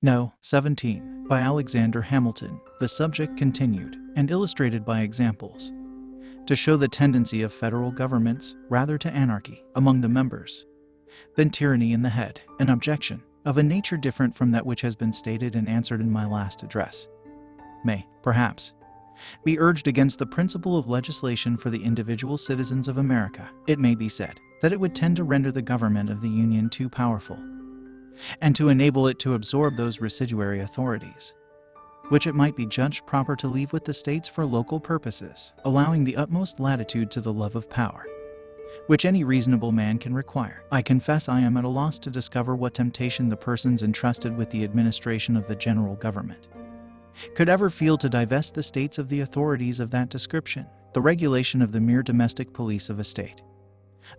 No. 17. By Alexander Hamilton. The subject continued and illustrated by examples to show the tendency of federal governments rather to anarchy among the members than tyranny in the head, an objection of a nature different from that which has been stated and answered in my last address, may, perhaps, be urged against the principle of legislation for the individual citizens of America. It may be said that it would tend to render the government of the Union too powerful, and to enable it to absorb those residuary authorities, which it might be judged proper to leave with the states for local purposes, allowing the utmost latitude to the love of power, which any reasonable man can require. I confess I am at a loss to discover what temptation the persons entrusted with the administration of the general government could ever feel to divest the states of the authorities of that description. The regulation of the mere domestic police of a state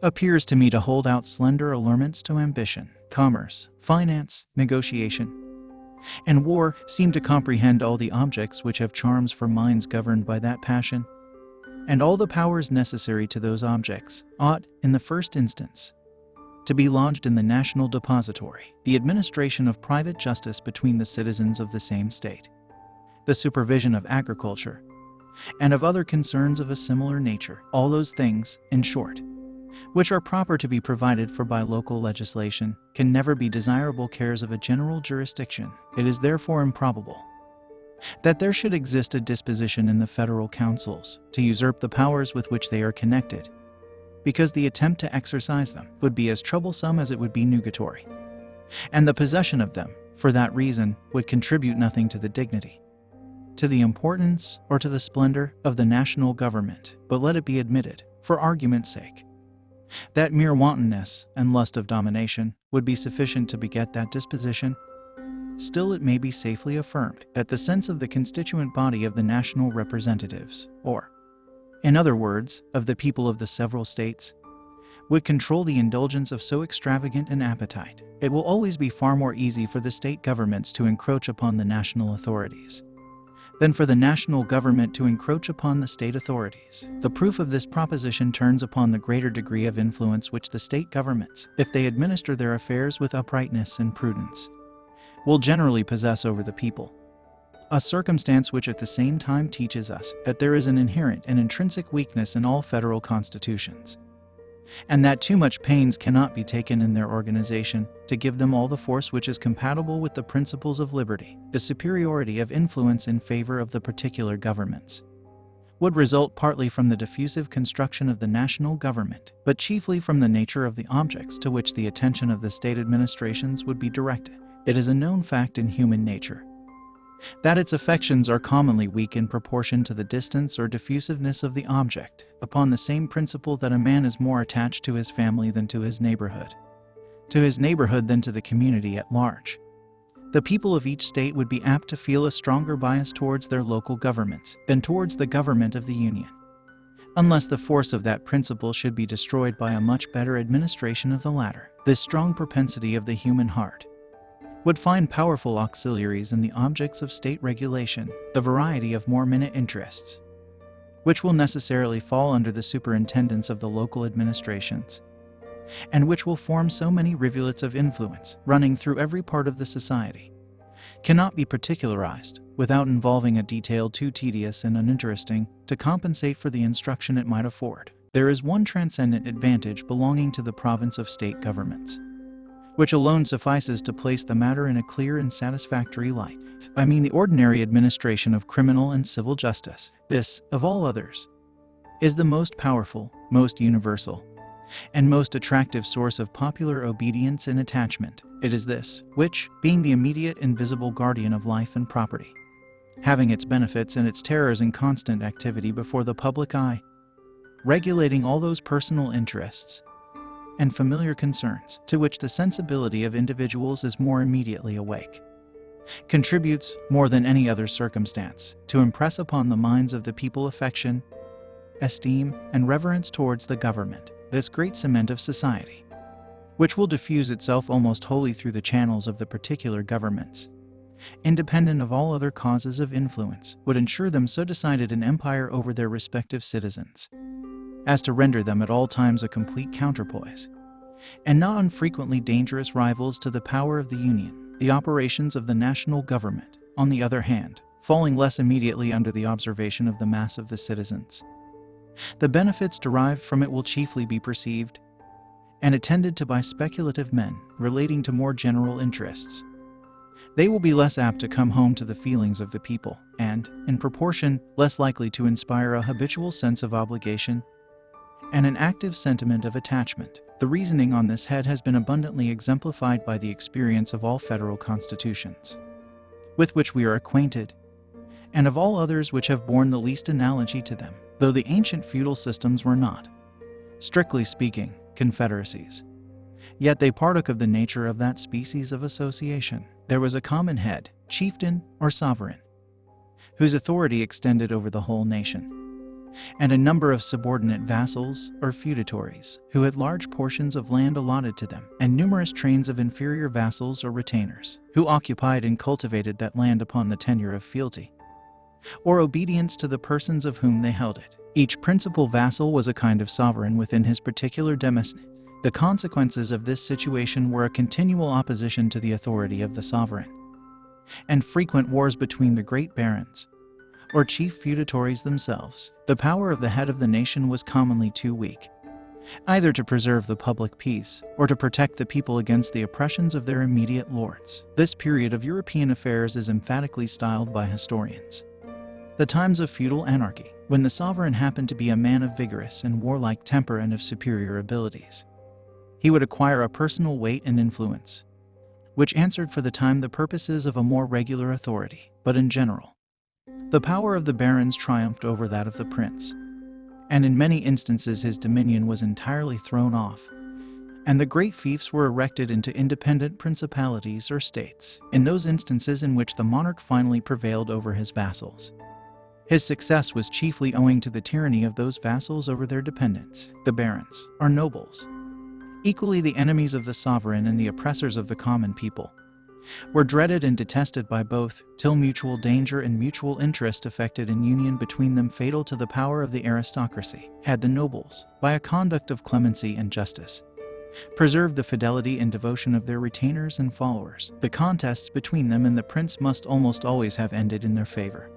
appears to me to hold out slender allurements to ambition. Commerce, finance, negotiation, and war seem to comprehend all the objects which have charms for minds governed by that passion, and all the powers necessary to those objects ought, in the first instance, to be lodged in the national depository. The administration of private justice between the citizens of the same state, the supervision of agriculture, and of other concerns of a similar nature, all those things, in short, which are proper to be provided for by local legislation, can never be desirable cares of a general jurisdiction. It is therefore improbable that there should exist a disposition in the federal councils to usurp the powers with which they are connected, because the attempt to exercise them would be as troublesome as it would be nugatory, and the possession of them, for that reason, would contribute nothing to the dignity, to the importance, or to the splendor of the national government. But let it be admitted, for argument's sake, that mere wantonness and lust of domination would be sufficient to beget that disposition. Still it may be safely affirmed that the sense of the constituent body of the national representatives, or, in other words, of the people of the several states, would control the indulgence of so extravagant an appetite. It will always be far more easy for the state governments to encroach upon the national authorities than for the national government to encroach upon the state authorities. The proof of this proposition turns upon the greater degree of influence which the state governments, if they administer their affairs with uprightness and prudence, will generally possess over the people, a circumstance which at the same time teaches us that there is an inherent and intrinsic weakness in all federal constitutions, and that too much pains cannot be taken in their organization to give them all the force which is compatible with the principles of liberty. The superiority of influence in favor of the particular governments would result partly from the diffusive construction of the national government, but chiefly from the nature of the objects to which the attention of the state administrations would be directed. It is a known fact in human nature that its affections are commonly weak in proportion to the distance or diffusiveness of the object, upon the same principle that a man is more attached to his family than to his neighborhood than to the community at large. The people of each state would be apt to feel a stronger bias towards their local governments than towards the government of the Union, unless the force of that principle should be destroyed by a much better administration of the latter. This strong propensity of the human heart would find powerful auxiliaries in the objects of state regulation, the variety of more minute interests, which will necessarily fall under the superintendence of the local administrations, and which will form so many rivulets of influence running through every part of the society, cannot be particularized without involving a detail too tedious and uninteresting to compensate for the instruction it might afford. There is one transcendent advantage belonging to the province of state governments, which alone suffices to place the matter in a clear and satisfactory light. I mean the ordinary administration of criminal and civil justice. This, of all others, is the most powerful, most universal, and most attractive source of popular obedience and attachment. It is this which, being the immediate and visible guardian of life and property, having its benefits and its terrors in constant activity before the public eye, regulating all those personal interests and familiar concerns to which the sensibility of individuals is more immediately awake, contributes, more than any other circumstance, to impress upon the minds of the people affection, esteem, and reverence towards the government, this great cement of society, which will diffuse itself almost wholly through the channels of the particular governments, independent of all other causes of influence, would ensure them so decided an empire over their respective citizens as to render them at all times a complete counterpoise, and not unfrequently dangerous rivals to the power of the Union. the operations of the national government, on the other hand, falling less immediately under the observation of the mass of the citizens. The benefits derived from it will chiefly be perceived and attended to by speculative men relating to more general interests. They will be less apt to come home to the feelings of the people, and, in proportion, less likely to inspire a habitual sense of obligation and an active sentiment of attachment. The reasoning on this head has been abundantly exemplified by the experience of all federal constitutions with which we are acquainted, and of all others which have borne the least analogy to them, though the ancient feudal systems were not, strictly speaking, confederacies. Yet they partook of the nature of that species of association. There was a common head, chieftain, or sovereign, whose authority extended over the whole nation, and a number of subordinate vassals, or feudatories, who had large portions of land allotted to them, and numerous trains of inferior vassals or retainers, who occupied and cultivated that land upon the tenure of fealty, or obedience to the persons of whom they held it. Each principal vassal was a kind of sovereign within his particular demesne. The consequences of this situation were a continual opposition to the authority of the sovereign, and frequent wars between the great barons, or chief feudatories themselves. The power of the head of the nation was commonly too weak, either to preserve the public peace, or to protect the people against the oppressions of their immediate lords. This period of European affairs is emphatically styled by historians the times of feudal anarchy, when the sovereign happened to be a man of vigorous and warlike temper and of superior abilities. He would acquire a personal weight and influence, which answered for the time the purposes of a more regular authority, but in general, the power of the barons triumphed over that of the prince, and in many instances his dominion was entirely thrown off, and the great fiefs were erected into independent principalities or states. In those instances in which the monarch finally prevailed over his vassals, his success was chiefly owing to the tyranny of those vassals over their dependents. The barons, or nobles, equally the enemies of the sovereign and the oppressors of the common people, were dreaded and detested by both, till mutual danger and mutual interest effected an union between them fatal to the power of the aristocracy. Had the nobles, by a conduct of clemency and justice, preserved the fidelity and devotion of their retainers and followers, the contests between them and the prince must almost always have ended in their favor,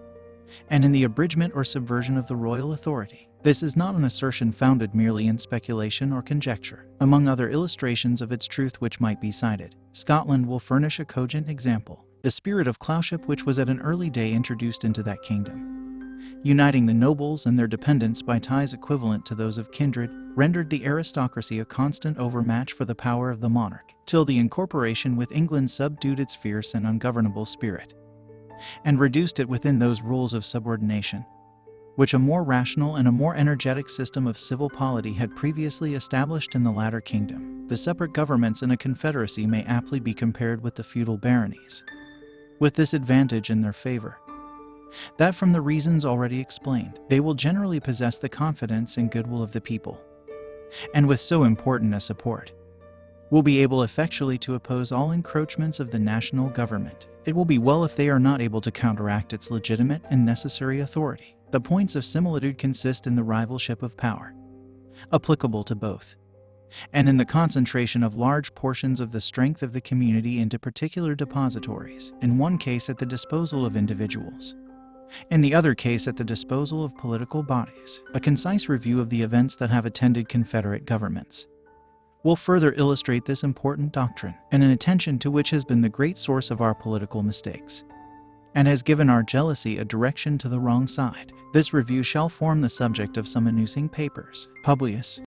and in the abridgment or subversion of the royal authority. This is not an assertion founded merely in speculation or conjecture. Among other illustrations of its truth which might be cited, Scotland will furnish a cogent example. The spirit of clowship which was at an early day introduced into that kingdom, uniting the nobles and their dependents by ties equivalent to those of kindred, rendered the aristocracy a constant overmatch for the power of the monarch, till the incorporation with England subdued its fierce and ungovernable spirit, and reduced it within those rules of subordination which a more rational and a more energetic system of civil polity had previously established in the latter kingdom. The separate governments in a confederacy may aptly be compared with the feudal baronies, with this advantage in their favor, that from the reasons already explained, they will generally possess the confidence and goodwill of the people, and with so important a support, will be able effectually to oppose all encroachments of the national government. It will be well if they are not able to counteract its legitimate and necessary authority. The points of similitude consist in the rivalship of power, applicable to both, and in the concentration of large portions of the strength of the community into particular depositories, in one case at the disposal of individuals, in the other case at the disposal of political bodies. A concise review of the events that have attended Confederate governments will further illustrate this important doctrine, and an attention to which has been the great source of our political mistakes, and has given our jealousy a direction to the wrong side. This review shall form the subject of some ensuing papers. Publius,